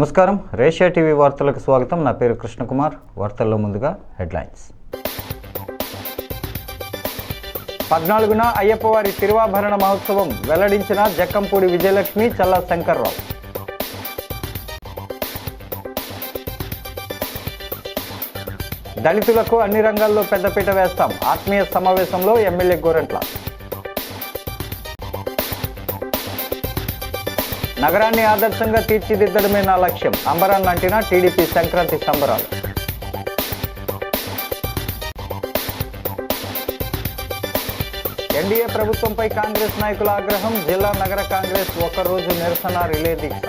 నమస్కారం, రేషియా టీవీ వార్తలకు స్వాగతం. నా పేరు కృష్ణకుమార్. వార్తల్లో ముందుగా హెడ్లైన్స్. 14న అయ్యప్పవారి తిరువాభరణ మహోత్సవం వెల్లడించిన జక్కంపూడి విజయలక్ష్మి, చల్లా శంకర్రావు. దళితులకు అన్ని రంగాల్లో పెద్దపీట వేస్తాం, ఆత్మీయ సమావేశంలో ఎమ్మెల్యే గోరంట్ల. నగరాన్ని ఆదర్శంగా తీర్చిదిద్దడమే నా లక్ష్యం, అంబరాన్ అంటిన టీడీపీ సంక్రాంతి సంబరాలు. ఎన్డీఏ ప్రభుత్వంపై కాంగ్రెస్ నాయకుల ఆగ్రహం, జిల్లా నగర కాంగ్రెస్ ఒకరోజు నిరసన రిలే దీక్ష.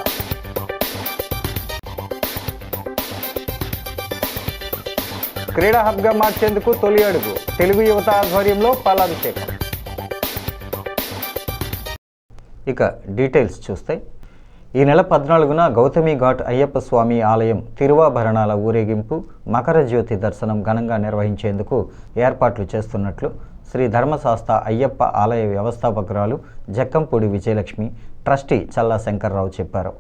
క్రీడా హబ్గా మార్చేందుకు తొలి అడుగు, తెలుగు యువత ఆధ్వర్యంలో పాలాభిషేకం. ఇక డీటెయిల్స్ చూస్తే, ఈ నెల 14న గౌతమి ఘాట్ అయ్యప్ప స్వామి ఆలయం తిరువాభరణాల ఊరేగింపు, మకర జ్యోతి దర్శనం ఘనంగా నిర్వహించేందుకు ఏర్పాట్లు చేస్తున్నట్లు శ్రీ ధర్మశాస్త అయ్యప్ప ఆలయ వ్యవస్థాపకురాలు జక్కంపూడి విజయలక్ష్మి, ట్రస్టీ చల్లా శంకర్రావు చెప్పారు.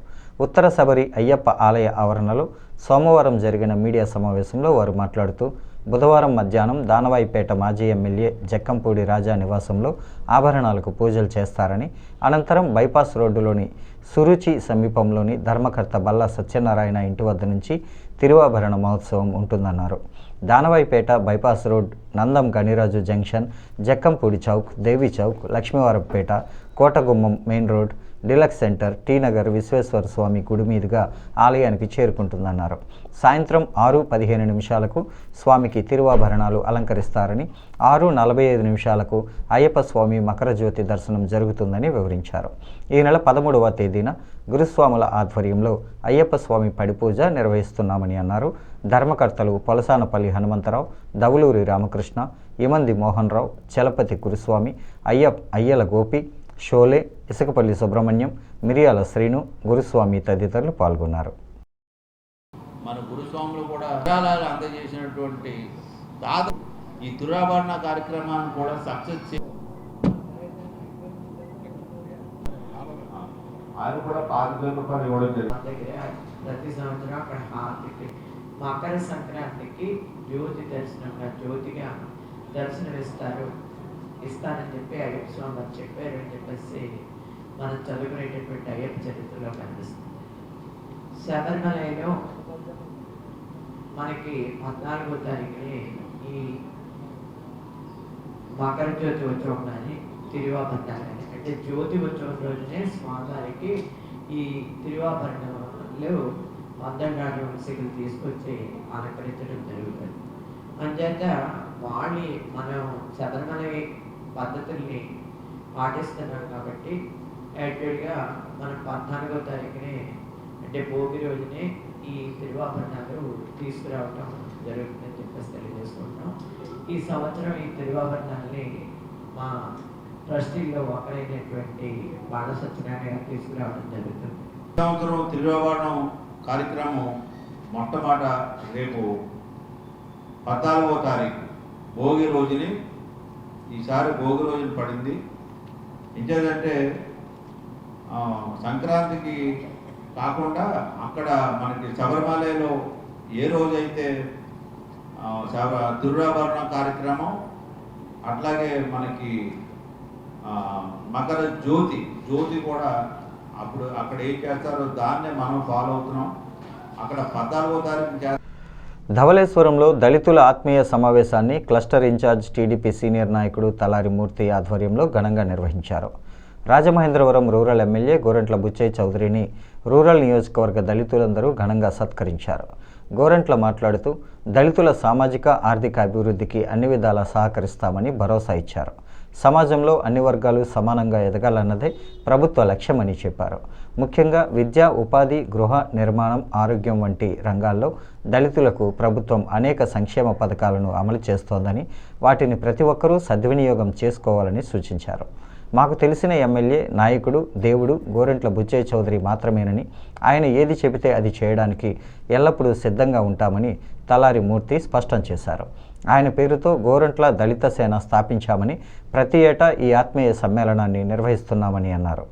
ఉత్తర శబరి అయ్యప్ప ఆలయ ఆవరణలో సోమవారం జరిగిన మీడియా సమావేశంలో వారు మాట్లాడుతూ, బుధవారం మధ్యాహ్నం దానవాయిపేట మాజీ ఎమ్మెల్యే జక్కంపూడి రాజా నివాసంలో ఆభరణాలకు పూజలు చేస్తారని, అనంతరం బైపాస్ రోడ్డులోని సురుచి సమీపంలోని ధర్మకర్త బల్లా సత్యనారాయణ ఇంటి వద్ద నుంచి తిరువాభరణ మహోత్సవం ఉంటుందన్నారు. Danavaipeta bypass road, Nandam Ganiraju junction, Jakkampudi chowk, Devi chowk, Lakshmivarapeta, Kotagummam main road, deluxe centre, T Nagar Visweswara Swamy గుడి మీదుగా ఆలయానికి చేరుకుంటుందన్నారు. సాయంత్రం 6:15 స్వామికి తిరువాభరణాలు అలంకరిస్తారని, 6:45 అయ్యప్ప స్వామి మకర జ్యోతి దర్శనం జరుగుతుందని వివరించారు. ఈ నెల 13వ తేదీన గురుస్వాముల ఆధ్వర్యంలో అయ్యప్ప స్వామి పడిపూజ నిర్వహిస్తున్నామని అన్నారు. ధర్మకర్తలు పొలసానపల్లి హనుమంతరావు, దవులూరి రామకృష్ణ, ఇమంది మోహన్ రావు, చలపతి గురుస్వామి, అయ్యల గోపి, షోలే, ఇసుకపల్లి సుబ్రహ్మణ్యం, మిరియాల శ్రీను, గురుస్వామి తదితరులు పాల్గొన్నారు. మన గురుస్వాములు కూడా విరాళాలు అందజేసినటువంటి ఈ తిరువాభరణ కార్యక్రమాన్ని కూడా సక్సెస్ ఆయన కూడా 5,000 రూపాయలు ఇవ్వడం జరిగింది. ప్రతి సంవత్సరం అక్కడ హారతికి మకర సంక్రాంతికి జ్యోతిగా దర్శనం ఇస్తానని చెప్పి అయ్యప్ప స్వామి గారు చెప్పారు అని చెప్పేసి మనం చదువుకునేటటువంటి అయ్యప్ప చరిత్రలో కనిపిస్తుంది. శబరిమలలో మనకి 14వ తారీఖుని ఈ మకర జ్యోతి ఉత్సవం కానీ తిరువాభరణాలు అంటే జ్యోతి ఉత్సవం రోజునే స్వామివారికి ఈ తిరువాభరణంలో 12 వంశీకులు తీసుకొచ్చి అలంకరించడం జరుగుతుంది. అంచేత మనం శబరిమల పద్ధతుల్ని పాటిస్తున్నాం కాబట్టి యాక్చువల్గా మనం 14వ తారీఖునే అంటే భోగి రోజునే ఈ తిరువాభరణాలు తీసుకురావటం జరుగుతుందని చెప్పేసి తెలియజేసుకుంటాం. ఈ సంవత్సరం ఈ తిరువాభరణాలని మా ట్రస్టీల్లో ఒకరైనటువంటి బాల సత్యనారాయణ తీసుకురావడం జరుగుతుంది. సంవత్సరం తిరువాభరణం కార్యక్రమం మొట్టమొదట రేపు 14వ తారీఖు భోగి రోజుని, ఈసారి భోగి రోజున పడింది. ఇంకేంటంటే సంక్రాంతికి కాకుండా అక్కడ మనకి శబరిమలలో ఏ రోజైతే తిరువాభరణ కార్యక్రమం, అట్లాగే మనకి మకర జ్యోతి కూడా అప్పుడు అక్కడ ఏం చేస్తారో దాన్నే మనం ఫాలో అవుతున్నాం. అక్కడ 14వ తారీఖు ధవళేశ్వరంలో దళితుల ఆత్మీయ సమావేశాన్ని క్లస్టర్ ఇన్ఛార్జ్ టీడీపీ సీనియర్ నాయకుడు తలారి మూర్తి ఆధ్వర్యంలో ఘనంగా నిర్వహించారు. రాజమహేంద్రవరం రూరల్ ఎమ్మెల్యే గోరంట్ల బుచ్చయ్య చౌదరిని రూరల్ నియోజకవర్గ దళితులందరూ ఘనంగా సత్కరించారు. గోరంట్ల మాట్లాడుతూ, దళితుల సామాజిక ఆర్థిక అభివృద్ధికి అన్ని విధాలా సహకరిస్తామని భరోసా ఇచ్చారు. సమాజంలో అన్ని వర్గాలు సమానంగా ఎదగాలన్నదే ప్రభుత్వ లక్ష్యమని చెప్పారు. ముఖ్యంగా విద్య, ఉపాధి, గృహ నిర్మాణం, ఆరోగ్యం వంటి రంగాల్లో దళితులకు ప్రభుత్వం అనేక సంక్షేమ పథకాలను అమలు చేస్తోందని, వాటిని ప్రతి ఒక్కరూ సద్వినియోగం చేసుకోవాలని సూచించారు. మాకు తెలిసిన ఎమ్మెల్యే, నాయకుడు, దేవుడు గోరంట్ల బుచ్చయ్య చౌదరి మాత్రమేనని, ఆయన ఏది చెబితే అది చేయడానికి ఎల్లప్పుడూ సిద్ధంగా ఉంటామని తలారి మూర్తి స్పష్టం చేశారు. ఆయన పేరుతో గోరంట్ల దళిత సేన స్థాపించామని, ప్రతి ఏటా ఈ ఆత్మీయ సమ్మేళనాన్ని నిర్వహిస్తున్నామని అన్నారు.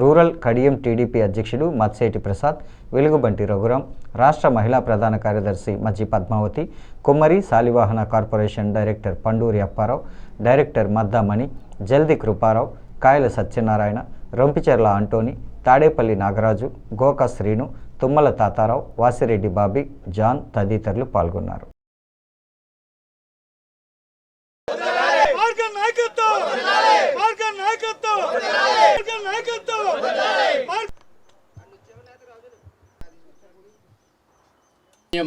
రూరల్ కడియం టీడీపీ అధ్యక్షుడు మత్సేటి ప్రసాద్, వెలుగుబంటి రఘురాం, రాష్ట్ర మహిళా ప్రధాన కార్యదర్శి మజ్జి పద్మావతి, కుమ్మరి Shalivahana corporation director Panduri Apparao, director Maddamani, జల్ది కృపారావు, కాయల సత్యనారాయణ, రొంపిచెర్ల ఆంటోని, తాడేపల్లి నాగరాజు, గోకా శ్రీను, తుమ్మల తాతారావు, వాసిరెడ్డి బాబీ, జాన్ తదితరులు పాల్గొన్నారు.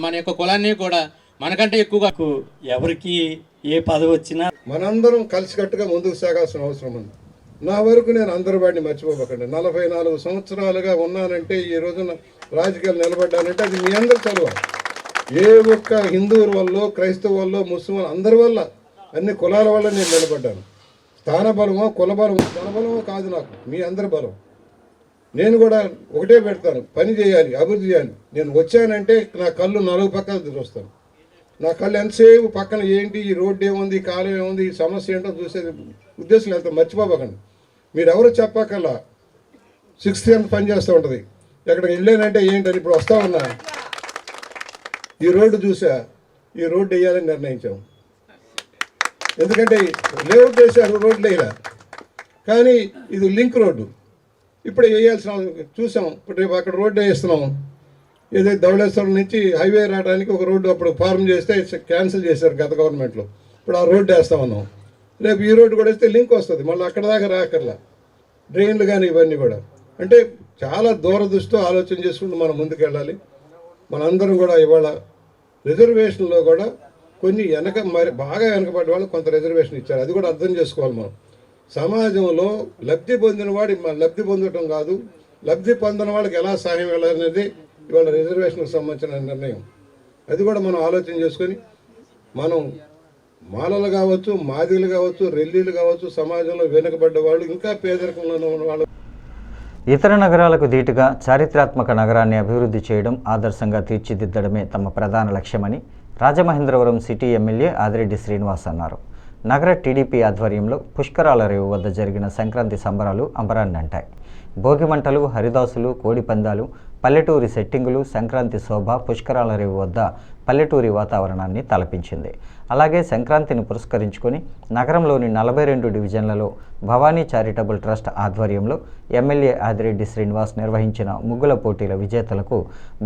మన యొక్క కులాన్ని కూడా మనకంటే ఎక్కువగా ఎవరికి ఏ పదవి వచ్చినా మనందరం కలిసికట్టుగా ముందుకు సాగాల్సిన అవసరం ఉంది. నా వరకు నేను అందరి వాడిని మర్చిపోకండి. 44 సంవత్సరాలుగా ఉన్నానంటే, ఈ రోజున రాజకీయాలు నిలబడ్డానంటే అది మీ అందరి చదువు. ఏ ఒక్క హిందువుల వల్ల, క్రైస్తవ వల్ల, ముస్లిం అందరి వల్ల, అన్ని కులాల వల్ల నేను నిలబడ్డాను. స్థాన బలమో కుల బలమో ధనబలమో కాదు, నాకు మీ అందరి బలం. నేను కూడా ఒకటే పెడతాను, పని చేయాలి, అభివృద్ధి చేయాలి. నేను వచ్చానంటే నా కళ్ళు 4 పక్కన చూస్తాను. నా కళ్ళు ఎంతసేపు పక్కన ఏంటి, ఈ రోడ్డు ఏముంది, ఈ కాలం ఏముంది, ఈ సమస్య ఏంటో చూసేది ఉద్దేశం ఎంత మర్చిపోకండి. మీరు ఎవరు చెప్పకల్లా 6th పని చేస్తూ ఉంటుంది. ఎక్కడికి వెళ్ళానంటే ఏంటని ఇప్పుడు వస్తా ఉన్నా, ఈ రోడ్డు చూసా, ఈ రోడ్డు వేయాలని నిర్ణయించాం. ఎందుకంటే లేఅవుట్ వేసారు, రోడ్లు వేయాల, కానీ ఇది లింక్ రోడ్డు. ఇప్పుడే వేయాల్సిన చూసాం. ఇప్పుడు రేపు అక్కడ రోడ్డు వేస్తున్నాము. ఏదైతే ధవళేశ్వరం నుంచి హైవే రావడానికి ఒక రోడ్డు అప్పుడు ఫార్మ్ చేస్తే క్యాన్సిల్ చేశారు గత గవర్నమెంట్లో. ఇప్పుడు ఆ రోడ్డు వేస్తామన్నాం. రేపు ఈ రోడ్డు కూడా వేస్తే లింక్ వస్తుంది, మళ్ళీ అక్కడ దాకా రాకర్లా. డ్రైన్లు కానీ ఇవన్నీ కూడా, అంటే చాలా దూరదృష్టితో ఆలోచన చేసుకుంటూ మనం ముందుకు వెళ్ళాలి. మనందరం కూడా ఇవాళ రిజర్వేషన్లో కూడా కొన్ని మరి బాగా వెనకబడ్డ వాళ్ళు కొంత రిజర్వేషన్ ఇచ్చారు. అది కూడా అర్థం చేసుకోవాలి. మనం సమాజంలో లబ్ధి పొందిన వాడి లబ్ధి పొందడం కాదు, లబ్ధి పొందిన వాళ్ళకి ఎలా సహాయం వెళ్ళాలనేది ఇవాళ రిజర్వేషన్కి సంబంధించిన నిర్ణయం. అది కూడా మనం ఆలోచన చేసుకొని, మనం మాలలు కావచ్చు, మాదిగలు కావచ్చు, రెల్లీలు కావచ్చు, సమాజంలో వెనుకబడ్డ వాళ్ళు, ఇంకా పేదరికంలో ఉన్న వాళ్ళు. ఇతర నగరాలకు ధీటుగా చారిత్రాత్మక నగరాన్ని అభివృద్ధి చేయడం, ఆదర్శంగా తీర్చిదిద్దడమే తమ ప్రధాన లక్ష్యమని రాజమహేంద్రవరం సిటీ ఎమ్మెల్యే ఆదిరెడ్డి శ్రీనివాస్ అన్నారు. నగర టీడీపీ ఆధ్వర్యంలో పుష్కరాల రేవు వద్ద జరిగిన సంక్రాంతి సంబరాలు అంబరాన్ని అంటాయి. భోగిమంటలు, హరిదాసులు, కోడి పందాలు, పల్లెటూరి సెట్టింగులు, సంక్రాంతి శోభ పుష్కరాల రేవు వద్ద పల్లెటూరి వాతావరణాన్ని తలపించింది. అలాగే సంక్రాంతిని పురస్కరించుకొని నగరంలోని 42 డివిజన్లలో భవానీ చారిటబుల్ ట్రస్ట్ ఆధ్వర్యంలో ఎమ్మెల్యే ఆదిరెడ్డి శ్రీనివాస్ నిర్వహించిన ముగ్గుల పోటీల విజేతలకు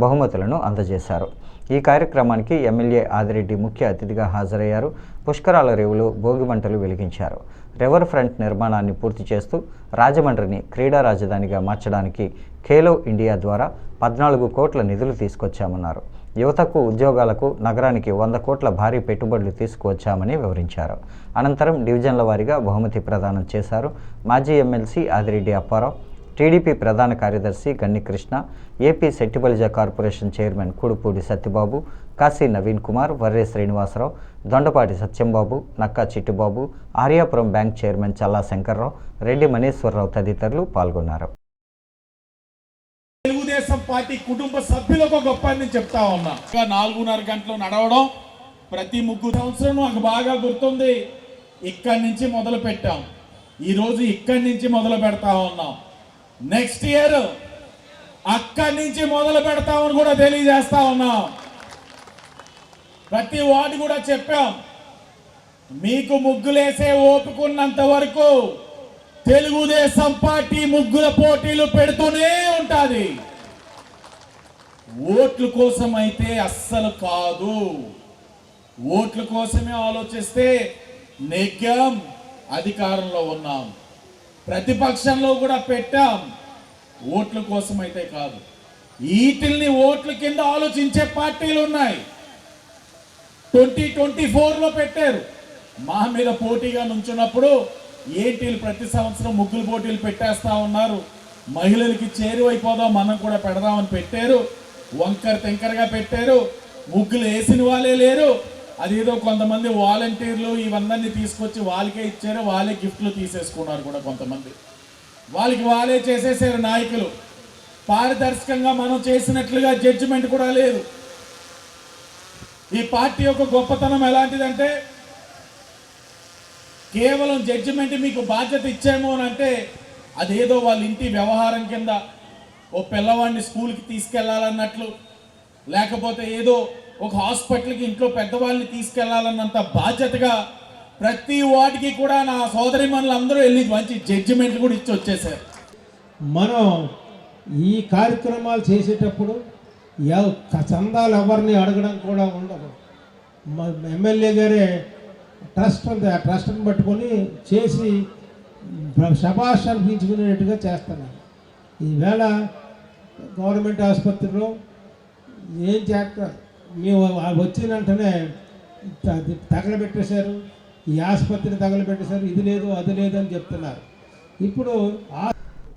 బహుమతులను అందజేశారు. ఈ కార్యక్రమానికి ఎమ్మెల్యే ఆదిరెడ్డి ముఖ్య అతిథిగా హాజరయ్యారు. పుష్కరాల రేవులో భోగిమంటలు వెలిగించారు. రివర్ ఫ్రంట్ నిర్మాణాన్ని పూర్తి చేస్తూ రాజమండ్రిని క్రీడా రాజధానిగా మార్చడానికి ఖేలో ఇండియా ద్వారా 14 కోట్ల నిధులు తీసుకొచ్చామన్నారు. యువతకు ఉద్యోగాలకు నగరానికి 100 కోట్ల భారీ పెట్టుబడులు తీసుకువచ్చామని వివరించారు. అనంతరం డివిజన్ల వారీగా బహుమతి ప్రదానం చేశారు. మాజీ ఎమ్మెల్సీ ఆదిరెడ్డి అప్పారావు, టీడీపీ ప్రధాన కార్యదర్శి Ganni Krishna, AP Settibalija corporation chairman Kudupudi Satyababu, Kasi Naveen Kumar, Varre Srinivasarao, Dondapati Satyambabu, Nakka Chittubabu, Aryapuram bank chairman Challa Sankararao, Reddy Maneeswararao తదితరులు పాల్గొన్నారు. తెలుగుదేశం పార్టీ కుటుంబ సభ్యులకు గొప్ప అని చెప్తా ఉన్నా. 4:30 గంటలు నడవడం, ప్రతి ముగ్గు సంవత్సరం నాకు బాగా గుర్తుంది. ఇక్కడి నుంచి మొదలు పెట్టాం, ఈరోజు ఇక్కడి నుంచి మొదలు పెడతా ఉన్నాం. నెక్స్ట్ ఇయర్ అక్కడి నుంచి మొదలు పెడతామని కూడా తెలియజేస్తా ఉన్నాం. ప్రతి వార్డు కూడా చెప్పాం, మీకు ముగ్గులేసే ఓపుకున్నంత వరకు తెలుగుదేశం పార్టీ ముగ్గుల పోటీలు పెడుతూనే ఉంటుంది. ఓట్ల కోసం అయితే అస్సలు కాదు. ఓట్ల కోసమే ఆలోచిస్తే నెగ్గాం, అధికారంలో ఉన్నాం, ప్రతిపక్షంలో కూడా పెట్టాం. ఓట్ల కోసం అయితే కాదు. వీటిల్ని ఓట్ల కింద ఆలోచించే పార్టీలు ఉన్నాయి. 2024లో పెట్టారు. మా మీద పోటీగా నుంచున్నప్పుడు ఏంటి ప్రతి సంవత్సరం ముగ్గులు పోటీలు పెట్టేస్తా ఉన్నారు, మహిళలకి చేరువైపోదాం మనం కూడా పెడదామని పెట్టారు. వంకర తెంకరగా పెట్టారు. ముగ్గులు వేసిన వాళ్ళే లేరు. అదేదో కొంతమంది వాలంటీర్లు ఇవన్నీ తీసుకొచ్చి వాళ్ళకే ఇచ్చారు, వాళ్ళే గిఫ్ట్లు తీసేసుకున్నారు కూడా కొంతమంది. వాళ్ళకి వాళ్ళే చేసేసారు నాయకులు. పారదర్శకంగా మనం చేసినట్లుగా జడ్జిమెంట్ కూడా లేదు. ఈ పార్టీ యొక్క గొప్పతనం ఎలాంటిదంటే, కేవలం జడ్జిమెంట్ మీకు బాధ్యత ఇచ్చాము అని అంటే అదేదో వాళ్ళ ఇంటి వ్యవహారం కింద ఓ పిల్లవాడిని స్కూల్కి తీసుకెళ్లాలన్నట్లు, లేకపోతే ఏదో ఒక హాస్పిటల్కి ఇంట్లో పెద్దవాళ్ళని తీసుకెళ్లాలన్నంత బాధ్యతగా ప్రతి వాటికి కూడా నా సోదరిమణులందరూ వెళ్ళి మంచి జడ్జిమెంట్లు కూడా ఇచ్చి వచ్చేసారు. మనం ఈ కార్యక్రమాలు చేసేటప్పుడు చందాలు ఎవరిని అడగడం కూడా ఉండదు. ఎమ్మెల్యే గారే ట్రస్ట్ ఉంది, ఆ ట్రస్ట్ని పట్టుకొని చేసి శభాష్ అనిపించుకునేట్టుగా చేస్తున్నారు. ఈవేళ గవర్నమెంట్ ఆసుపత్రిలో ఏం చేస్తారు, మేము వచ్చిన వెంటనే తగలబెట్టేశారు, ఈ ఆసుపత్రిని తగలబెట్టేశారు, ఇది లేదు అది లేదు అని చెప్తున్నారు. ఇప్పుడు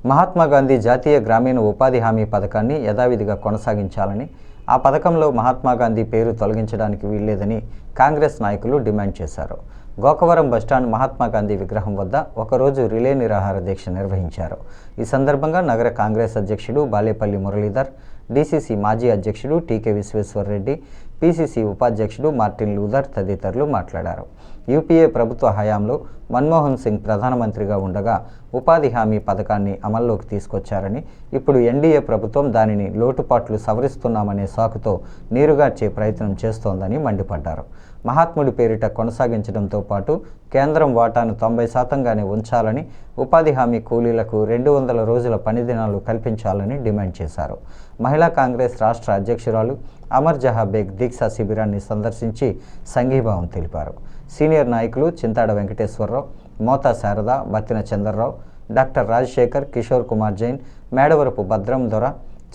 మహాత్మా గాంధీ జాతీయ గ్రామీణ ఉపాధి హామీ పథకాన్ని యథావిధిగా కొనసాగించాలని, ఆ పథకంలో మహాత్మా గాంధీ పేరు తొలగించడానికి వీల్లేదని కాంగ్రెస్ నాయకులు డిమాండ్ చేశారు. గోకవరం బస్టాండ్ మహాత్మా గాంధీ విగ్రహం వద్ద ఒకరోజు రిలే నిరాహార దీక్ష నిర్వహించారు. ఈ సందర్భంగా నగర కాంగ్రెస్ అధ్యక్షుడు బాలేపల్లి మురళీధర్, డీసీసీ మాజీ అధ్యక్షుడు టీకే విశ్వేశ్వర్రెడ్డి, పీసీసీ ఉపాధ్యక్షుడు మార్టిన్ లూథర్ తదితరులు మాట్లాడారు. యూపీఏ ప్రభుత్వ హయాంలో మన్మోహన్ సింగ్ ప్రధానమంత్రిగా ఉండగా ఉపాధి హామీ పథకాన్ని అమల్లోకి తీసుకొచ్చారని, ఇప్పుడు ఎన్డీఏ ప్రభుత్వం దానిని లోటుపాట్లు సవరిస్తున్నామనే సాకుతో నీరుగార్చే ప్రయత్నం చేస్తోందని మండిపడ్డారు. మహాత్ముడి పేరిట కొనసాగించడంతో పాటు కేంద్రం వాటాను 90%గానే ఉంచాలని, ఉపాధి హామీ కూలీలకు 200 రోజుల పని దినాలు కల్పించాలని డిమాండ్ చేశారు. మహిళా కాంగ్రెస్ రాష్ట్ర అధ్యక్షురాలు అమర్ జహా బేగ్ దీక్షా శిబిరాన్ని సందర్శించి సంఘీభావం తెలిపారు. సీనియర్ నాయకులు Chintada Venkateswararao, Mota Sarada, Battina Chandrarao, doctor Rajasekhar, Kishore Kumar Jain, Medavarapu Bhadram Dora,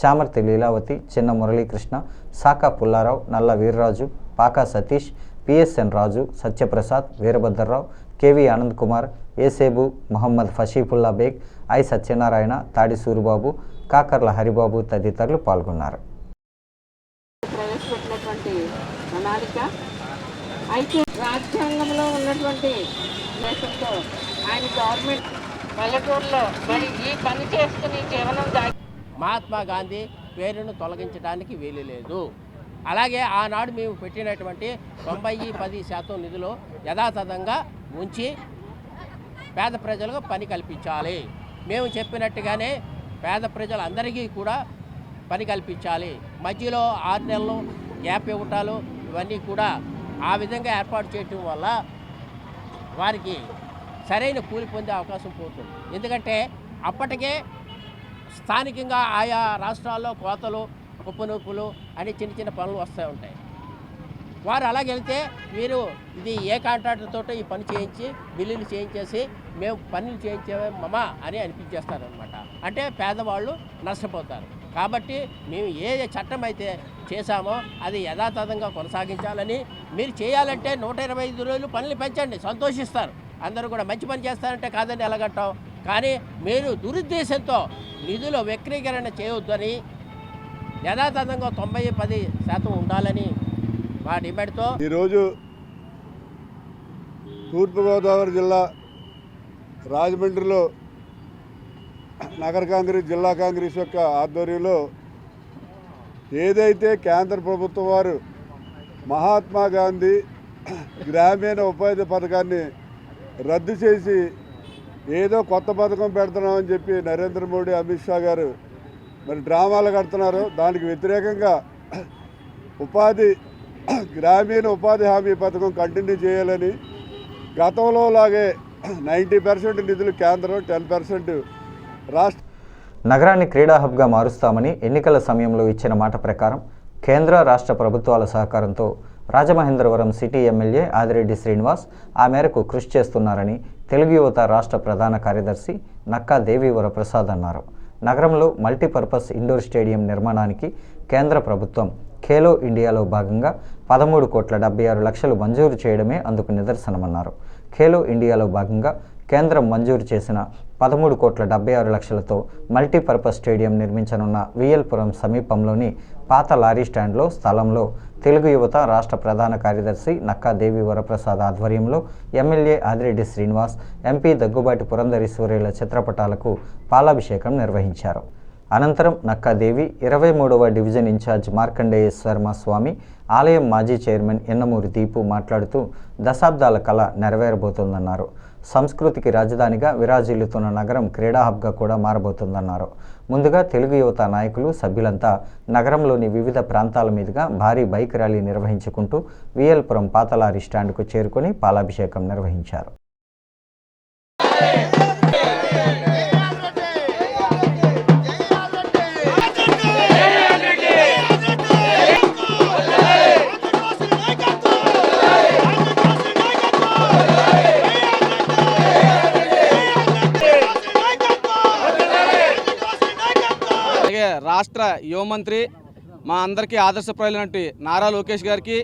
Chamarthi Leelavathi, Chinna Muralikrishna, Saka Pullarao, Nalla Veerraju, Paka Satish, PSN Raju, Satyaprasad, Veerabhadrarao, KV Anand Kumar, Esebu, Mohammed Fasheefulla Baig, I Satyanarayana, Tadi Suribabu, Kakarla Haribabu తదితరులు పాల్గొన్నారు. ప్రవేశపెట్టినటువంటి ప్రణాళిక అయితే రాజ్యాంగంలో ఉన్నటువంటి దేశంతో ఆయన గవర్నమెంట్ పల్లెటూరులో మరి ఈ పని చేసుకుని జీవనం మహాత్మా గాంధీ పేరును తొలగించడానికి వీలు లేదు. అలాగే ఆనాడు మేము పెట్టినటువంటి 90-10% నిధులు యథాతథంగా ఉంచి పేద ప్రజలకు పని కల్పించాలి. మేము చెప్పినట్టుగానే పేద ప్రజలందరికీ కూడా పని కల్పించాలి. మధ్యలో 6 నెలలు గ్యాప్ ఇవ్వటాలు ఇవన్నీ కూడా ఆ విధంగా ఏర్పాటు చేయటం వల్ల వారికి సరైన కూలి పొందే అవకాశం పోతుంది. ఎందుకంటే అప్పటికే స్థానికంగా ఆయా రాష్ట్రాల్లో కోతలు, ఉప్పు నొప్పులు అని చిన్న పనులు వస్తూ ఉంటాయి. వారు అలాగెళ్తే మీరు ఇది ఏ కాంట్రాక్టర్తో ఈ పని చేయించి బిల్లులు చేయించేసి మేము పనులు చేయించామమ్మా అని అనిపించేస్తారనమాట. అంటే పేదవాళ్ళు నష్టపోతారు. కాబట్టి మేము ఏ చట్టం అయితే చేశామో అది యథాతథంగా కొనసాగించాలని, మీరు చేయాలంటే 125 రోజులు పనులు పెంచండి, సంతోషిస్తారు. అందరూ కూడా మంచి పని చేస్తారంటే కాదని ఎలాగంటాం. కానీ మీరు దురుద్దేశంతో నిధుల వక్రీకరణ చేయొద్దని, యథాతథంగా 90-10% ఉండాలని మా డిమాండ్తో ఈరోజు తూర్పుగోదావరి జిల్లా రాజమండ్రిలో నగర కాంగ్రెస్, జిల్లా కాంగ్రెస్ యొక్క ఆధ్వర్యంలో ఏదైతే కేంద్ర ప్రభుత్వం వారు మహాత్మా గాంధీ గ్రామీణ ఉపాధి పథకాన్ని రద్దు చేసి ఏదో కొత్త పథకం పెడుతున్నామని చెప్పి నరేంద్ర మోడీ, అమిత్ షా గారు మరి డ్రామాలు కడుతున్నారు. దానికి వ్యతిరేకంగా గ్రామీణ ఉపాధి హామీ పథకం కంటిన్యూ చేయాలని, గతంలో లాగే 90% నిధులు కేంద్రం, 10% రాష్ట్ర. నగరాన్ని క్రీడా హబ్గా మారుస్తామని ఎన్నికల సమయంలో ఇచ్చిన మాట ప్రకారం కేంద్ర రాష్ట్ర ప్రభుత్వాల సహకారంతో రాజమహేంద్రవరం సిటీ ఎమ్మెల్యే ఆదిరెడ్డి శ్రీనివాస్ ఆ మేరకు కృషి చేస్తున్నారని తెలుగు యువత రాష్ట్ర ప్రధాన కార్యదర్శి నక్కా దేవీవర ప్రసాద్ అన్నారు. నగరంలో మల్టీపర్పస్ ఇండోర్ స్టేడియం నిర్మాణానికి కేంద్ర ప్రభుత్వం ఖేలో ఇండియాలో భాగంగా 13,76,00,000 మంజూరు చేయడమే అందుకు నిదర్శనమన్నారు. ఖేలో ఇండియాలో భాగంగా కేంద్రం మంజూరు చేసిన 13,76,00,000తో మల్టీపర్పస్ స్టేడియం నిర్మించనున్న విఎల్పురం సమీపంలోని పాత లారీ స్టాండ్లో స్థలంలో తెలుగు యువత రాష్ట్ర ప్రధాన కార్యదర్శి నక్కా దేవి వరప్రసాద్ ఆధ్వర్యంలో ఎమ్మెల్యే ఆదిరెడ్డి శ్రీనివాస్, ఎంపీ దగ్గుబాటి పురంధరేశ్వరిల చిత్రపటాలకు పాలాభిషేకం నిర్వహించారు. అనంతరం నక్కాదేవి 23వ డివిజన్ ఇన్ఛార్జ్ మార్కండేయేశ్వర స్వామి, ఆలయం మాజీ చైర్మన్ ఎన్నమూరి దీపు మాట్లాడుతూ దశాబ్దాల కళ నెరవేరబోతోందన్నారు. సంస్కృతికి రాజధానిగా విరాజిల్లుతున్న నగరం క్రీడా హబ్గా కూడా మారబోతోందన్నారు. ముందుగా తెలుగు యువత నాయకులు, సభ్యులంతా నగరంలోని వివిధ ప్రాంతాల మీదుగా భారీ బైక్ ర్యాలీ నిర్వహించుకుంటూ విఎల్పురం పాతలారీ స్టాండ్కు చేరుకొని పాలాభిషేకం నిర్వహించారు. రాష్ట్ర యువమంత్రి, మా అందరికీ ఆదర్శప్రాయులైనటువంటి నారా లోకేష్ గారికి,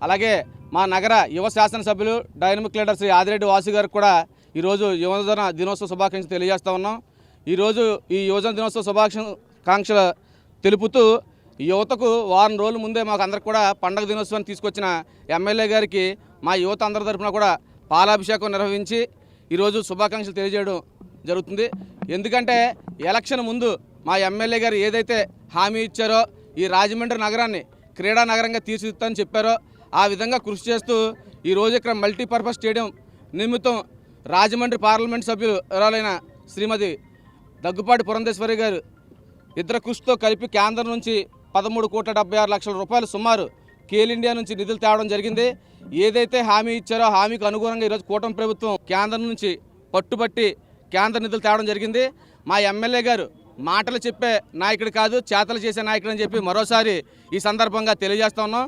అలాగే మా నగర యువ శాసనసభ్యులు డైనమిక్ లీడర్ శ్రీ ఆదిరెడ్డి వాసు గారికి కూడా ఈరోజు యువజన దినోత్సవ శుభాకాంక్షలు తెలియజేస్తూ ఉన్నాం. ఈరోజు ఈ యువజన దినోత్సవ శుభాకాంక్షలు తెలుపుతూ యువతకు వారం రోజుల ముందే మాకు అందరికి కూడా పండగ దినోత్సవాన్ని తీసుకొచ్చిన ఎమ్మెల్యే గారికి మా యువత అందరి తరఫున కూడా పాలాభిషేకం నిర్వహించి ఈరోజు శుభాకాంక్షలు తెలియజేయడం జరుగుతుంది. ఎందుకంటే ఎలక్షన్ ముందు మా ఎమ్మెల్యే గారు ఏదైతే హామీ ఇచ్చారో ఈ రాజమండ్రి నగరాన్ని క్రీడా నగరంగా తీర్చిదిద్దామని చెప్పారో ఆ విధంగా కృషి చేస్తూ ఈరోజు ఇక్కడ మల్టీపర్పస్ స్టేడియం నిమిత్తం రాజమండ్రి పార్లమెంట్ సభ్యురాలైన శ్రీమతి దగ్గుపాటి పురంధేశ్వరి గారు ఇద్దరు కృషితో కలిపి కేంద్రం నుంచి 13,76,00,000 రూపాయలు సుమారు కేల్ ఇండియా నుంచి నిధులు తేవడం జరిగింది. ఏదైతే హామీ ఇచ్చారో హామీకి అనుగుణంగా ఈరోజు కూటమి ప్రభుత్వం కేంద్రం నుంచి పట్టుబట్టి కేంద్ర నిధులు తేవడం జరిగింది. మా ఎమ్మెల్యే గారు మాటలు చెప్పే నాయకుడు కాదు, చేతలు చేసే నాయకుడు అని చెప్పి మరోసారి ఈ సందర్భంగా తెలియజేస్తా ఉన్నాం.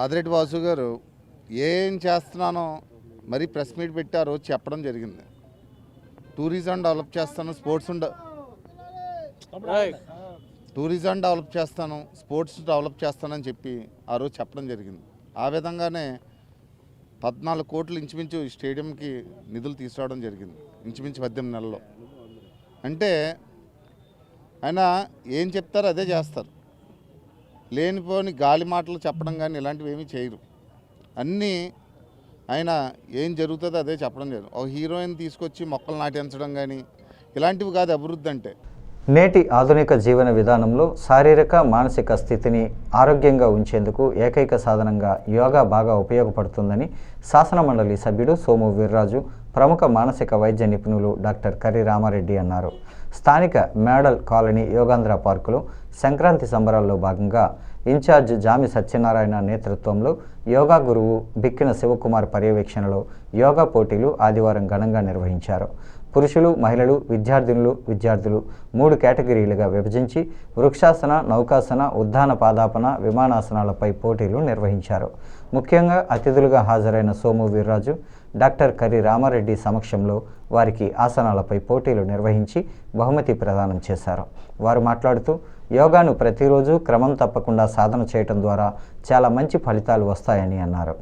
ఆదిరెడ్డి వాసు గారు ఏం చేస్తున్నానో మరి ప్రెస్ మీట్ పెట్టారో చెప్పడం జరిగింది. టూరిజం డెవలప్ చేస్తాను, టూరిజం డెవలప్ చేస్తాను, స్పోర్ట్స్ డెవలప్ చేస్తానని చెప్పి ఆ రోజు చెప్పడం జరిగింది. ఆ విధంగానే 14 కోట్లు ఇంచుమించు స్టేడియంకి నిధులు తీసుకురావడం జరిగింది, ఇంచుమించు 18 నెలల్లో. అంటే ఆయన ఏం చెప్తారో అదే చేస్తారు. లేనిపోని గాలి మాటలు చెప్పడం కానీ ఇలాంటివి ఏమీ చేయరు. అన్నీ ఆయన ఏం జరుగుతుందో అదే చెప్పడం జరిగింది. ఒక హీరోయిన్ తీసుకొచ్చి మొక్కలు నాటించడం కానీ ఇలాంటివి కాదు అభివృద్ధి అంటే. నేటి ఆధునిక జీవన విధానంలో శారీరక, మానసిక స్థితిని ఆరోగ్యంగా ఉంచేందుకు ఏకైక సాధనంగా యోగా బాగా ఉపయోగపడుతుందని శాసనమండలి సభ్యుడు సోము వీర్రాజు, ప్రముఖ మానసిక వైద్య నిపుణులు డాక్టర్ కర్రి రామారెడ్డి అన్నారు. స్థానిక మేడల్ కాలనీ యోగాంధ్ర పార్కులో సంక్రాంతి సంబరాల్లో భాగంగా ఇన్ఛార్జ్ జామి సత్యనారాయణ నేతృత్వంలో యోగా గురువు బిక్కిన శివకుమార్ పర్యవేక్షణలో యోగా పోటీలు ఆదివారం ఘనంగా నిర్వహించారు. పురుషులు, మహిళలు, విద్యార్థులు 3 కేటగిరీలుగా విభజించి వృక్షాసన, నౌకాసన, ఉద్దాన పాదాపన, విమానాసనాలపై పోటీలు నిర్వహించారు. ముఖ్యంగా అతిథులుగా హాజరైన సోము వీర్రాజు, డాక్టర్ కర్రి రామారెడ్డి సమక్షంలో వారికి ఆసనాలపై పోటీలు నిర్వహించి బహుమతి ప్రదానం చేశారు. వారు మాట్లాడుతూ యోగాను ప్రతిరోజు క్రమం తప్పకుండా సాధన చేయడం ద్వారా చాలా మంచి ఫలితాలు వస్తాయని అన్నారు.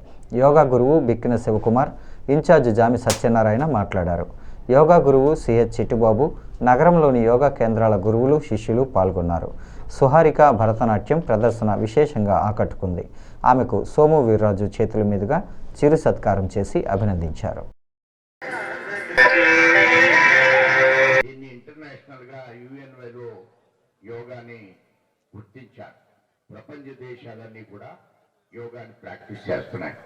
యోగా గురువు బిక్కిన శివకుమార్, ఇన్ఛార్జ్ జామి సత్యనారాయణ మాట్లాడారు. యోగా గురువు సిహెచ్ చిట్టుబాబు, నగరంలోని యోగా కేంద్రాల గురువులు, శిష్యులు పాల్గొన్నారు. సుహారిక భరతనాట్యం ప్రదర్శన విశేషంగా ఆకట్టుకుంది. ఆమెకు సోము వీర్రాజు చేతుల మీదుగా చిరు సత్కారం చేసి అభినందించారు. ఇంటర్నేషనల్గా యుఎన్ఓలో యోగాని గుర్తించారు. ప్రపంచ దేశాలన్నీ కూడా యోగాని ప్రాక్టీస్ చేస్తున్నాయి.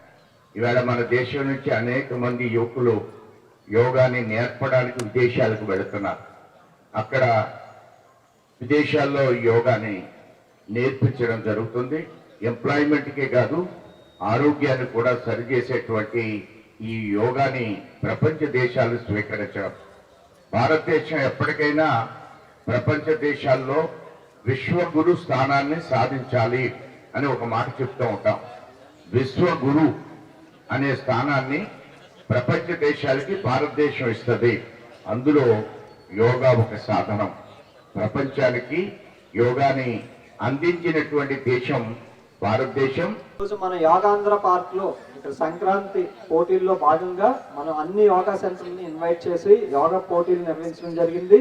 ఇవాళ మన దేశం నుంచి అనేక మంది యువకులు యోగాని నేర్పడానికి విదేశాలకు వెళుతున్నారు. అక్కడ విదేశాల్లో యోగాని నేర్పించడం జరుగుతుంది. ఎంప్లాయ్మెంట్కే కాదు, ఆరోగ్యాన్ని కూడా సరిచేసేటువంటి ఈ యోగాని ప్రపంచ దేశాలు స్వీకరించడం. భారతదేశం ఎప్పటికైనా ప్రపంచ దేశాల్లో విశ్వగురు స్థానాన్ని సాధించాలి అని ఒక మాట చెప్తూ ఉంటాం. విశ్వగురు అనే స్థానాన్ని ప్రపంచ దేశాలకి భారతదేశం ఇస్తుంది. అందులో యోగా ఒక సాధనం. ప్రపంచానికి యోగాని అందించినటువంటి దేశం భారతదేశం. ఈరోజు మన యోగాంధ్ర పార్క్ లో ఇక్కడ సంక్రాంతి పోటీల్లో భాగంగా మనం అన్ని యోగా సెంటర్ని ఇన్వైట్ చేసి యోగా పోటీలు నిర్వహించడం జరిగింది.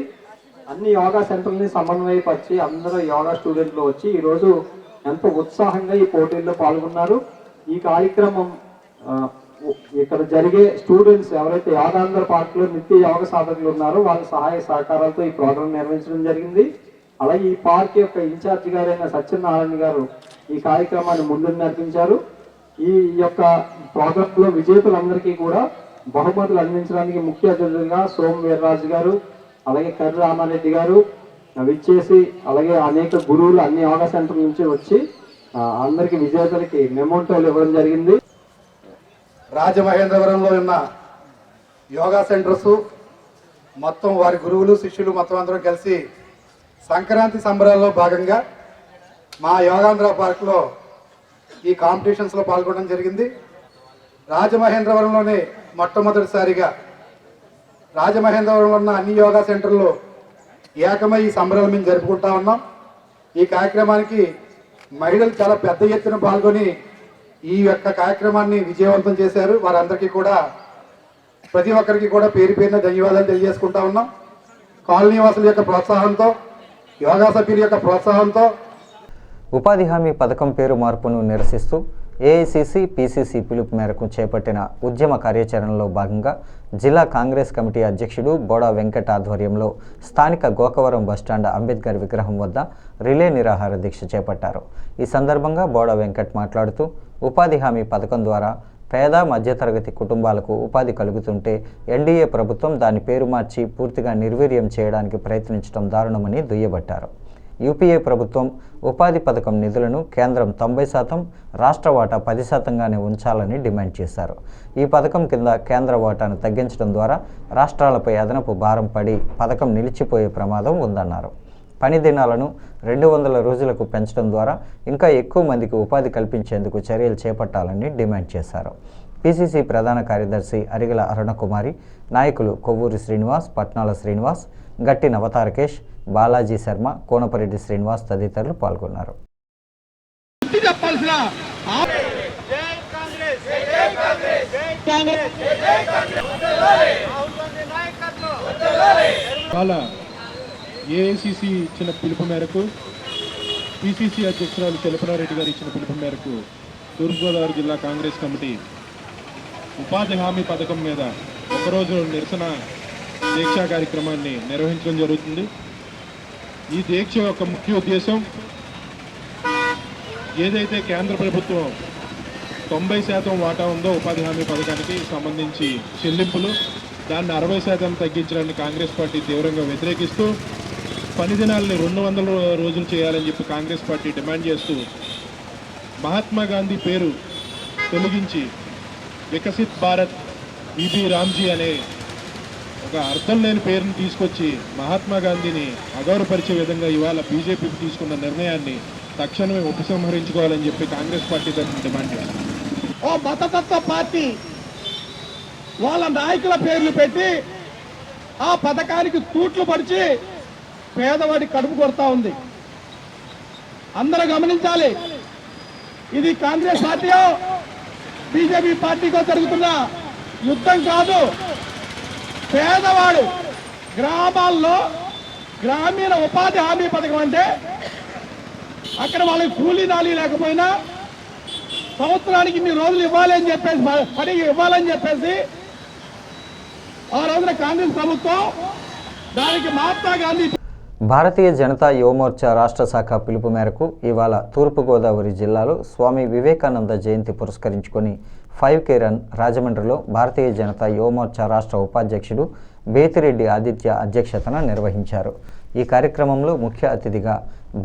అన్ని యోగా సెంటర్ని సమన్వయపరిచి అందరూ యోగా స్టూడెంట్లు వచ్చి ఈరోజు ఎంతో ఉత్సాహంగా ఈ పోటీల్లో పాల్గొన్నారు. ఈ కార్యక్రమం ఇక్కడ జరిగే స్టూడెంట్స్ ఎవరైతే యోగాంధ్ర పార్క్ లో నిత్య యోగ సాధకులు ఉన్నారో వాళ్ళ సహాయ సహకారాలతో ఈ ప్రోగ్రాం నిర్వహించడం జరిగింది. అలాగే ఈ పార్క్ యొక్క ఇన్ఛార్జ్ గారైన సత్యనారాయణ గారు ఈ కార్యక్రమాన్ని ముందు నడిపించారు. ఈ యొక్క ప్రోగ్రామ్ లో విజేతలందరికీ కూడా బహుమతులు అందించడానికి ముఖ్య అతిథులుగా సోమ వీర్రాజు గారు, అలాగే కర్రి రామారెడ్డి గారు విచ్చేసి, అలాగే అనేక గురువులు అన్ని యోగా సెంటర్ నుంచి వచ్చి అందరికి విజేతలకి మెమోంటోలు ఇవ్వడం జరిగింది. రాజమహేంద్రవరంలో ఉన్న యోగా సెంటర్స్ మొత్తం వారి గురువులు శిష్యులు మొత్తం అందరం కలిసి సంక్రాంతి సంబరాల్లో భాగంగా మా యోగాంధ్ర పార్క్లో ఈ కాంపిటీషన్స్లో పాల్గొనడం జరిగింది. రాజమహేంద్రవరంలోనే మొట్టమొదటిసారిగా రాజమహేంద్రవరంలో ఉన్న అన్ని యోగా సెంటర్లో ఏకమై ఈ సంబరాలు మేము జరుపుకుంటా ఉన్నాం. ఈ కార్యక్రమానికి మహిళలు చాలా పెద్ద ఎత్తున పాల్గొని ఈ యొక్క కార్యక్రమాన్ని విజయవంతం చేశారు. వారందరికీ కూడా ప్రతి ఒక్కరికి కూడా పేరు పేరున ధన్యవాదాలు తెలియజేసుకుంటా ఉన్నాం. కాలనీ వాసుల యొక్క ప్రోత్సాహంతో, యోగా సభ్యుల యొక్క ప్రోత్సాహంతో ఉపాధి హామీ పథకం పేరు మార్పును నిరసిస్తూ ఏఐసిసి పిసిసి పిలుపు మేరకు చేపట్టిన ఉద్యమ కార్యాచరణలో భాగంగా జిల్లా కాంగ్రెస్ కమిటీ అధ్యక్షుడు బోడా వెంకట్ ఆధ్వర్యంలో స్థానిక గోకవరం బస్టాండ్ అంబేద్కర్ విగ్రహం వద్ద రిలే నిరాహార దీక్ష చేపట్టారు. ఈ సందర్భంగా బోడా వెంకట్ మాట్లాడుతూ ఉపాధి హామీ పథకం ద్వారా పేద మధ్యతరగతి కుటుంబాలకు ఉపాధి కలుగుతుంటే ఎన్డీఏ ప్రభుత్వం దాని పేరు మార్చి పూర్తిగా నిర్వీర్యం చేయడానికి ప్రయత్నించడం దారుణమని దుయ్యబట్టారు. యూపీఏ ప్రభుత్వం ఉపాధి పథకం నిధులను కేంద్రం 90%, రాష్ట్ర వాటా 10%గానే ఉంచాలని డిమాండ్ చేశారు. ఈ పథకం కింద కేంద్ర వాటాను తగ్గించడం ద్వారా రాష్ట్రాలపై అదనపు భారం పడి పథకం నిలిచిపోయే ప్రమాదం ఉందన్నారు. పని దినాలను 200 రోజులకు పెంచడం ద్వారా ఇంకా ఎక్కువ మందికి ఉపాధి కల్పించేందుకు చర్యలు చేపట్టాలని డిమాండ్ చేశారు. పిసిసి ప్రధాన కార్యదర్శి అరిగల అరుణకుమారి, నాయకులు కొవ్వూరి శ్రీనివాస్, పట్నాల శ్రీనివాస్, గట్టి నవతారకేష్, బాలాజీ శర్మ, కోనపరెడ్డి శ్రీనివాస్ తదితరులు పాల్గొన్నారు. ఏఐసిసి ఇచ్చిన పిలుపు మేరకు, పిసిసి అధ్యక్షురాలు శిల్పనారెడ్డి గారు ఇచ్చిన పిలుపు మేరకు తూర్పుగోదావరి జిల్లా కాంగ్రెస్ కమిటీ ఉపాధి హామీ పథకం మీద ఒకరోజు నిరసన దీక్షా కార్యక్రమాన్ని నిర్వహించడం జరుగుతుంది. ఈ దీక్ష యొక్క ముఖ్య ఉద్దేశం ఏదైతే కేంద్ర ప్రభుత్వం 90% వాటా ఉందో ఉపాధి హామీ పథకానికి సంబంధించి చెల్లింపులు, దాన్ని 60% తగ్గించడాన్ని కాంగ్రెస్ పార్టీ తీవ్రంగా వ్యతిరేకిస్తూ పని దినాలని 200 రోజులు చేయాలని చెప్పి కాంగ్రెస్ పార్టీ డిమాండ్ చేస్తూ మహాత్మా గాంధీ పేరు తొలగించి వికసిత్ భారత్ బీబీ రామ్జీ అనే ఒక అర్థం లేని పేరుని తీసుకొచ్చి మహాత్మా గాంధీని అగౌరవపరిచే విధంగా ఇవాళ బీజేపీకి తీసుకున్న నిర్ణయాన్ని తక్షణమే ఉపసంహరించుకోవాలని చెప్పి కాంగ్రెస్ పార్టీ తరఫున డిమాండ్ చేస్తారు. ఓ మతతత్వ పార్టీ వాళ్ళ నాయకుల పేర్లు పెట్టి ఆ పథకానికి తూట్లు పడిచి పేదవాడి కడుపు కొడతా ఉంది. అందరూ గమనించాలి, ఇది కాంగ్రెస్ పార్టీయో బీజేపీ పార్టీకో జరుగుతున్న యుద్ధం కాదు. పేదవాడు గ్రామాల్లో గ్రామీణ ఉపాధి హామీ పథకం అంటే అక్కడ వాళ్ళకి కూలీ నాలి లేకపోయినా సంవత్సరానికి ఇన్ని రోజులు ఇవ్వాలని చెప్పేసి, పని ఇవ్వాలని చెప్పేసి ఆ రోజున కాంగ్రెస్ ప్రభుత్వం దానికి మహాత్మా గాంధీ. భారతీయ జనతా యువమోర్చా రాష్ట్ర శాఖ పిలుపు మేరకు ఇవాళ తూర్పుగోదావరి జిల్లాలో స్వామి వివేకానంద జయంతి పురస్కరించుకొని 5K రన్ రాజమండ్రిలో భారతీయ జనతా యువమోర్చా రాష్ట్ర ఉపాధ్యక్షుడు బేతిరెడ్డి ఆదిత్య అధ్యక్షతన నిర్వహించారు. ఈ కార్యక్రమంలో ముఖ్య అతిథిగా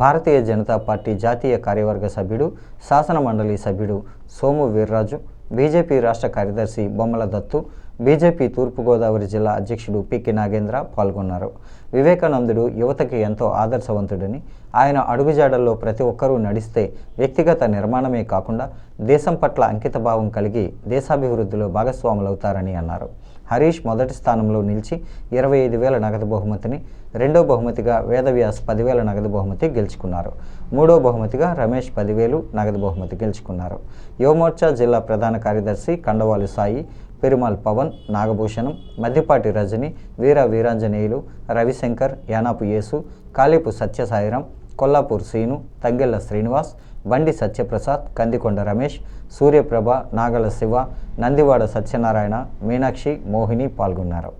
భారతీయ జనతా పార్టీ జాతీయ కార్యవర్గ సభ్యుడు, శాసన మండలి సభ్యుడు సోము వీర్రాజు, బీజేపీ రాష్ట్ర కార్యదర్శి బొమ్మల దత్తు, బీజేపీ తూర్పుగోదావరి జిల్లా అధ్యక్షుడు పికి నాగేంద్ర పాల్గొన్నారు. వివేకానందుడు యువతకి ఎంతో ఆదర్శవంతుడని, ఆయన అడుగుజాడల్లో ప్రతి ఒక్కరూ నడిస్తే వ్యక్తిగత నిర్మాణమే కాకుండా దేశం పట్ల అంకితభావం కలిగి దేశాభివృద్ధిలో భాగస్వాములవుతారని అన్నారు. హరీష్ మొదటి స్థానంలో నిలిచి 25,000 నగదు బహుమతిని, రెండో బహుమతిగా వేదవ్యాస్ 10,000 నగదు బహుమతి గెలుచుకున్నారు. మూడో బహుమతిగా రమేష్ 10,000 నగదు బహుమతి గెలుచుకున్నారు. యువమోర్చా జిల్లా ప్రధాన కార్యదర్శి కండవాలు సాయి, పెరుమాల్ పవన్, నాగభూషణం, మద్దిపాటి రజని, వీర వీరాంజనేయులు, రవిశంకర్, యానాపు యేసు, కాళీపు సత్యసాయిరాం, కొల్లాపూర్ సీను, తంగెళ్ల శ్రీనివాస్, బండి సత్యప్రసాద్, కందికొండ రమేష్, సూర్యప్రభ, నాగల శివ, నందివాడ సత్యనారాయణ, మీనాక్షి, మోహిని పాల్గొన్నారు.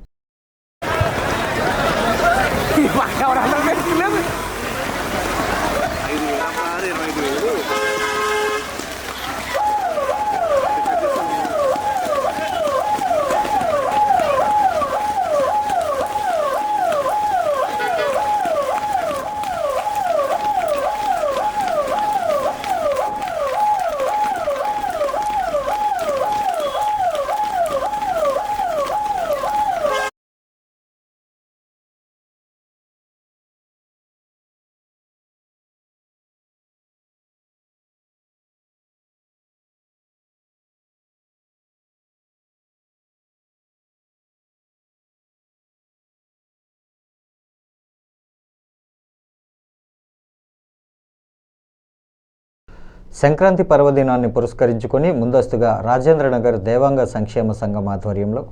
సంక్రాంతి పర్వదినాన్ని పురస్కరించుకొని ముందస్తుగా రాజేంద్రనగర్ దేవాంగ సంక్షేమ సంఘం ఆధ్వర్యంలో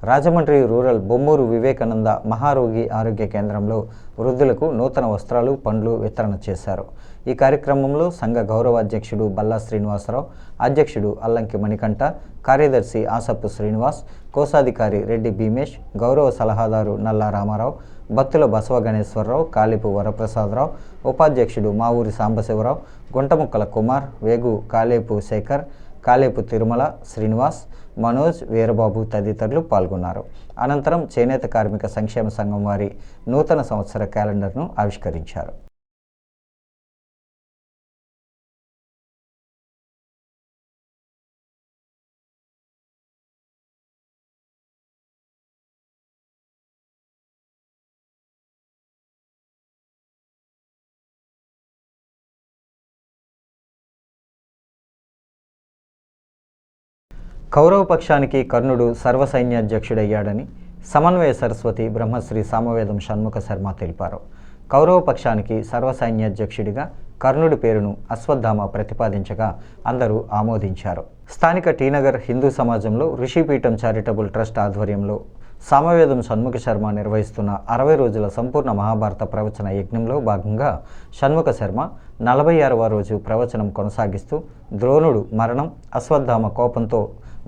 రాజమండ్రి రూరల్ బొమ్మూరు వివేకానంద మహారోగి ఆరోగ్య కేంద్రంలో వృద్ధులకు నూతన వస్త్రాలు, పండ్లు వితరణ చేశారు. ఈ కార్యక్రమంలో సంఘ గౌరవ అధ్యక్షుడు బల్లా శ్రీనివాసరావు, అధ్యక్షుడు అల్లంకి మణికంఠ, కార్యదర్శి ఆసప్పు శ్రీనివాస్, కోశాధికారి రెడ్డి భీమేష్, గౌరవ సలహాదారు నల్లా రామారావు, బత్తుల బసవ గణేశ్వరరావు, కాలిపు వరప్రసాదరావు, ఉపాధ్యక్షుడు మావూరి సాంబశివరావు, గుంటముక్కల కుమార్, వేగు కాలేపు శేఖర్, కాలేపు తిరుమల, శ్రీనివాస్, మనోజ్, వీరబాబు తదితరులు పాల్గొన్నారు. అనంతరం చేనేత కార్మిక సంక్షేమ సంఘం వారి నూతన సంవత్సర క్యాలెండర్ను ఆవిష్కరించారు. కౌరవ పక్షానికి కర్ణుడు సర్వసైన్యాధ్యక్షుడయ్యాడని సమన్వయ సరస్వతి బ్రహ్మశ్రీ సామవేదం షణ్ముఖ శర్మ తెలిపారు. కౌరవ పక్షానికి సర్వసైన్యాధ్యక్షుడిగా కర్ణుడి పేరును అశ్వత్థామ ప్రతిపాదించగా అందరూ ఆమోదించారు. స్థానిక టీనగర్ హిందూ సమాజంలో ఋషిపీఠం చారిటబుల్ ట్రస్ట్ ఆధ్వర్యంలో సామవేదం షణ్ముఖ శర్మ నిర్వహిస్తున్న 60 రోజుల సంపూర్ణ మహాభారత ప్రవచన యజ్ఞంలో భాగంగా షణ్ముఖ శర్మ 46వ రోజు ప్రవచనం కొనసాగిస్తూ ద్రోణుడు మరణం, అశ్వత్థామ కోపంతో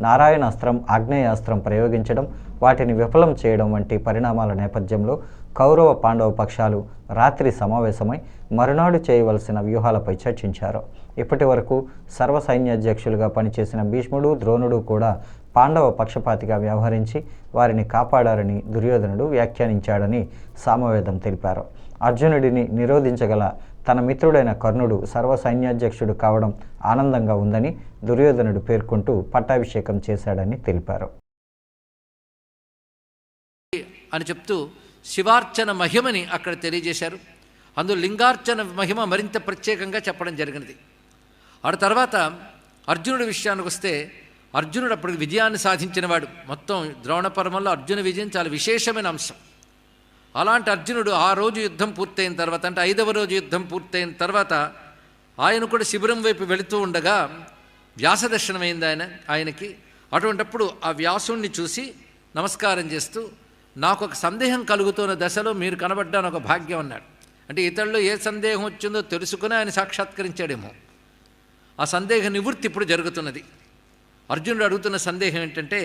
నారాయణాస్త్రం, ఆగ్నేయాస్త్రం ప్రయోగించడం, వాటిని విఫలం చేయడం వంటి పరిణామాల నేపథ్యంలో కౌరవ పాండవ పక్షాలు రాత్రి సమావేశమై మరునాడు చేయవలసిన వ్యూహాలపై చర్చించారు. ఇప్పటి వరకు సర్వసైన్యాధ్యక్షులుగా పనిచేసిన భీష్ముడు, ద్రోణుడు కూడా పాండవ పక్షపాతిగా వ్యవహరించి వారిని కాపాడారని దుర్యోధనుడు వ్యాఖ్యానించాడని సామవేదం తెలిపారు. అర్జునుడిని నిరోధించగల తన మిత్రుడైన కర్ణుడు సర్వసైన్యాధ్యక్షుడు కావడం ఆనందంగా ఉందని దుర్యోధనుడు పేర్కొంటూ పట్టాభిషేకం చేశాడని తెలిపారు. అని చెప్తూ శివార్చన మహిమని అక్కడ తెలియజేశారు. అందులో లింగార్చన మహిమ మరింత ప్రత్యేకంగా చెప్పడం జరిగినది. ఆ తర్వాత అర్జునుడి విషయానికి వస్తే, అర్జునుడు అప్పుడు విజయాన్ని సాధించినవాడు. మొత్తం ద్రోణపర్వంలో అర్జున విజయం చాలా విశేషమైన అంశం. అలాంటి అర్జునుడు ఆ రోజు యుద్ధం పూర్తయిన తర్వాత, అంటే 5వ రోజు యుద్ధం పూర్తయిన తర్వాత ఆయన కూడా శిబిరం వైపు వెళుతూ ఉండగా వ్యాస దర్శనమైంది ఆయనకి. అటువంటప్పుడు ఆ వ్యాసుణ్ణి చూసి నమస్కారం చేస్తూ, నాకు ఒక సందేహం కలుగుతున్న దశలో మీరు కనబడ్డాను, ఒక భాగ్యం అన్నాడు. అంటే ఇతరుల్లో ఏ సందేహం వచ్చిందో తెలుసుకుని ఆయన సాక్షాత్కరించాడేమో. ఆ సందేహ నివృత్తి ఇప్పుడు జరుగుతున్నది. అర్జునుడు అడుగుతున్న సందేహం ఏంటంటే,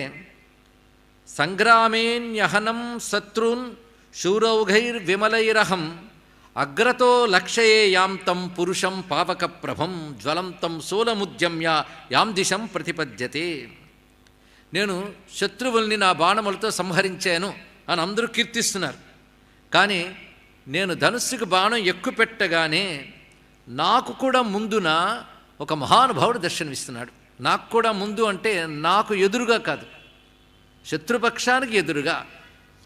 సంగ్రామేన్యహనం శత్రూన్ శూరౌఘైర్విమలైరహం అగ్రతో లక్షయే యాంతం పురుషం పావక ప్రభం జ్వలంతం సోలముద్యమ్య యాం దిశం ప్రతిపద్యతే. నేను శత్రువుల్ని నా బాణములతో సంహరించాను అని అందరూ కీర్తిస్తున్నారు. కానీ నేను ధనుస్సుకు బాణం ఎక్కుపెట్టగానే నాకు కూడా ముందున ఒక మహానుభావుడు దర్శనమిస్తున్నాడు. నాకు కూడా ముందు అంటే నాకు ఎదురుగా కాదు, శత్రుపక్షానికి ఎదురుగా.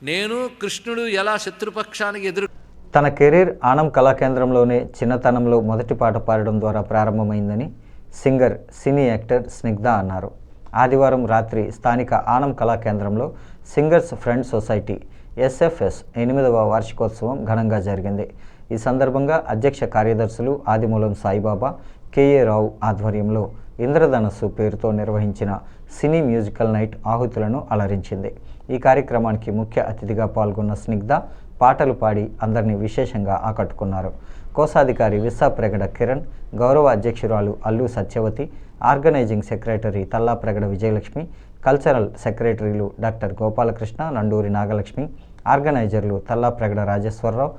నేను కృష్ణుడు ఎలా శత్రుపక్షానికి ఎదురు. తన కెరీర్ ఆనం కళాకేంద్రంలోనే చిన్నతనంలో మొదటి పాట పాడడం ద్వారా ప్రారంభమైందని సింగర్, సినీ యాక్టర్ స్నిగ్ధ అన్నారు. ఆదివారం రాత్రి స్థానిక ఆనం కళాకేంద్రంలో సింగర్స్ ఫ్రెండ్ సొసైటీ ఎస్ఎఫ్ఎస్ 8వ వార్షికోత్సవం ఘనంగా జరిగింది. ఈ సందర్భంగా అధ్యక్ష కార్యదర్శులు ఆదిమూలం సాయిబాబా, కేఏ రావు ఆధ్వర్యంలో ఇంద్రధనస్సు పేరుతో నిర్వహించిన సినీ మ్యూజికల్ నైట్ ఆహుతులను అలరించింది. ఈ కార్యక్రమానికి ముఖ్య అతిథిగా పాల్గొన్న స్నిగ్ధ పాటలు పాడి అందరినీ విశేషంగా ఆకట్టుకున్నారు. కోశాధికారి విస్సాప్రగడ కిరణ్, గౌరవ అధ్యక్షురాలు Allu Satyavathi, organising secretary Tallapragada Vijayalakshmi, cultural సెక్రటరీలు డాక్టర్ గోపాలకృష్ణ, నండూరి నాగలక్ష్మి, ఆర్గనైజర్లు Tallapragada Rajeswararao,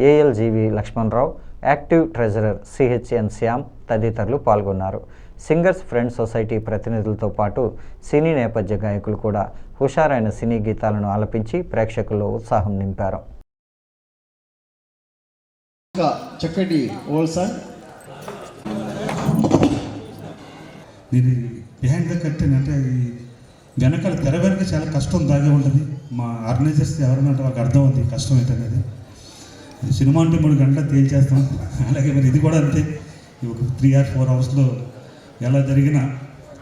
ALGV Lakshmanarao, active treasurer CHN Shyam తదితరులు పాల్గొన్నారు. సింగర్స్ ఫ్రెండ్ సొసైటీ ప్రతినిధులతో పాటు సినీ నేపథ్య గాయకులు కూడా హుషారైన సినీ గీతాలను ఆలపించి ప్రేక్షకుల్లో ఉత్సాహం నింపారు. చక్కటి ఓల్డ్ సాంగ్. ఇది బిహైండ్ ద కర్టెన్, అంటే వెనకాల తెర వెనక చాలా కష్టం దాగే ఉంటుంది. మా ఆర్గనైజర్స్ ఎవరైనా వాళ్ళకి అర్థం అవుతుంది కష్టం ఏంటనేది. సినిమా అంటే 3 గంటలు తేల్చేస్తాం, అలాగే మరి ఇది కూడా అంతే. ఒక 3 or 4 అవర్స్లో ఎలా జరిగినా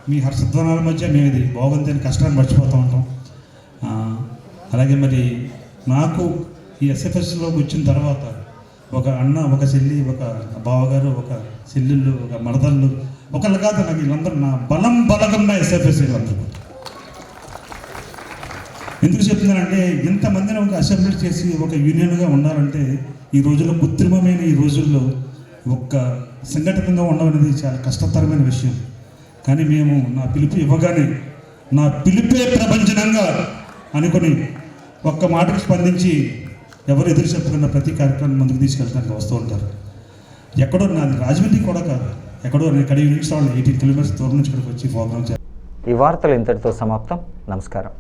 మీ హర్షధ్వానాల మధ్య మేము ఇది బాగుంది అని కష్టాన్ని మర్చిపోతూ ఉంటాం. అలాగే మరి నాకు ఈ ఎస్ఎఫ్ఎస్లోకి వచ్చిన తర్వాత ఒక అన్న, ఒక చెల్లి, ఒక బావగారు, ఒక చెల్లెళ్ళు, ఒక మరదళ్ళు, ఒకళ్ళు కాదు, నాకు వీళ్ళందరూ నా బలగం నా ఎస్ఎఫ్ఎస్ వీళ్ళందరూ. ఎందుకు చెప్తున్నానంటే ఇంతమందిని ఒక అసెంబ్లీ చేసి ఒక యూనియన్గా ఉండాలంటే ఈ రోజుల్లో కృత్రిమమైన ఈ రోజుల్లో ఒక్క సంఘటితంగా ఉండడం అనేది చాలా కష్టతరమైన విషయం. కానీ మేము నా పిలుపు ఇవ్వగానే నా పిలుపే ప్రపంచనంగా అనుకుని ఒక్క మాటకు స్పందించి ఎవరు ఎదురు చెప్పకుండా ప్రతి కార్యక్రమాన్ని ముందుకు తీసుకెళ్ళడానికి వస్తూ ఉంటారు. ఎక్కడో నాది రాజమండ్రి కూడా కాదు, ఎక్కడో ఇక్కడ నుంచి 18 కిలోమీటర్స్ దూరం నుంచి ఇక్కడికి వచ్చి ప్రోగ్రామ్ చేయాలి. ఈ వార్తలు ఇంతటితో సమాప్తం. నమస్కారం.